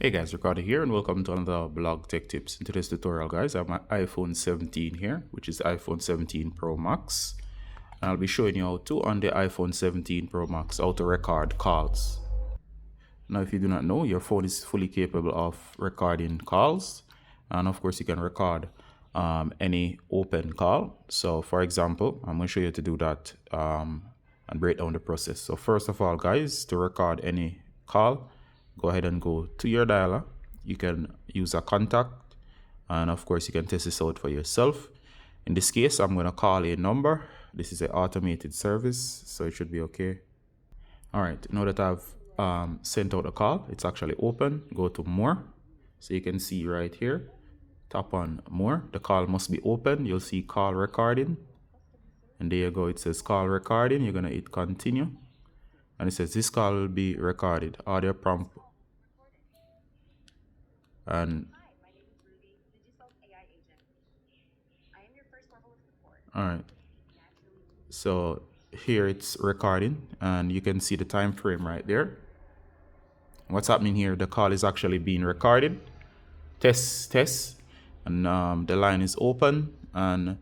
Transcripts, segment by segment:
Hey guys, Ricardo here and welcome to another blog tech tips. In today's tutorial guys, I have my iPhone 17 here, which is iPhone 17 Pro Max. And I'll be showing you how to, on the iPhone 17 Pro Max, how to record calls. Now if you do not know, your phone is fully capable of recording calls. And of course you can record any open call. So for example, I'm going to show you how to do that and break down the process. So first of all guys, to record any call, go ahead and go to your dialer. You can use a contact, and of course you can test this out for yourself. In this case, I'm going to call a number. This is an automated service, so it should be okay. All right, now that I've sent out a call, it's actually open. Go to more, so you can see right here, tap on more. The call must be open. You'll see call recording, and there you go. It says call recording. You're going to hit continue, and it says this call will be recorded. Audio prompt. And all right, so here it's recording and you can see the time frame right there. What's happening here, the call is actually being recorded. Test, and the line is open, and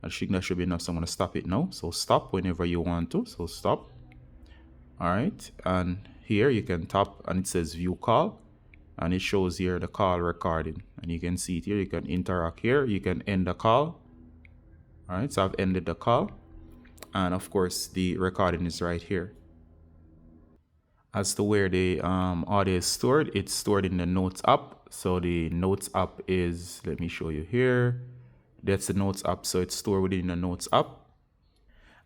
I think that should be enough, so I'm going to stop it now. So stop whenever you want to, so stop. All right, and here you can tap and it says view call, and it shows here the call recording, and you can see it here. You can interact here, you can end the call. All right, so I've ended the call, and of course the recording is right here. As to where the audio is stored, it's stored in the Notes app. So the Notes app is, let me show you here, that's the Notes app, so it's stored within the Notes app.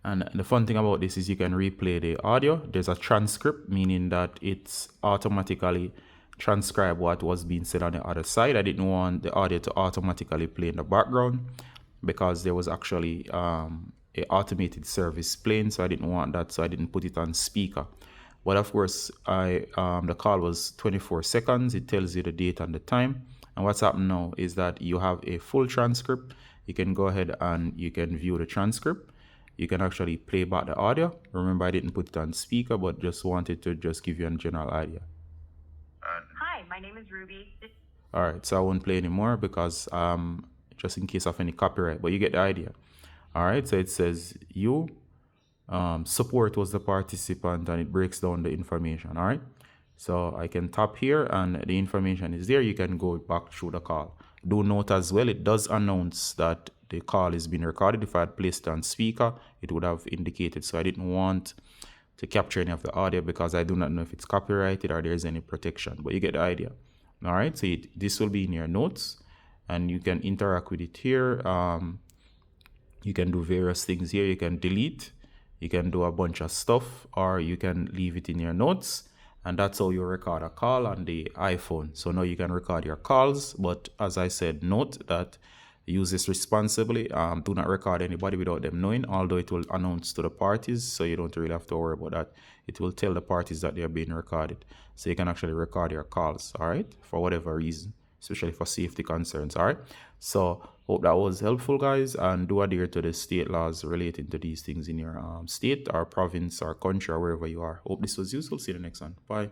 And the fun thing about this is you can replay the audio. There's a transcript, meaning that it's automatically transcribe what was being said on the other side. I didn't want the audio to automatically play in the background because there was actually a automated service playing, so I didn't want that, so I didn't put it on speaker. But of course, the call was 24 seconds. It tells you the date and the time. And what's happened now is that you have a full transcript. You can go ahead and you can view the transcript. You can actually play back the audio. Remember, I didn't put it on speaker, but just wanted to just give you a general idea. Hi, my name is Ruby. All right, so I won't play anymore because just in case of any copyright, but you get the idea. All right, so it says you support was the participant, and it breaks down the information. All right, so I can tap here and the information is there. You can go back through the call. Do note as well, it does announce that the call is being recorded. If I had placed it on speaker, it would have indicated. So I didn't want to capture any of the audio because I do not know if it's copyrighted or there's any protection, but you get the idea. All right, so this will be in your notes and you can interact with it here. You can do various things here. You can delete, you can do a bunch of stuff, or you can leave it in your notes, and that's how you record a call on the iPhone. So now you can record your calls, but as I said, note that use this responsibly. Do not record anybody without them knowing, although it will announce to the parties, so you don't really have to worry about that. It will tell the parties that they are being recorded, so you can actually record your calls, all right, for whatever reason, especially for safety concerns. All right, so hope that was helpful guys, and do adhere to the state laws relating to these things in your state or province or country or wherever you are. Hope this was useful. See you in the next one. Bye.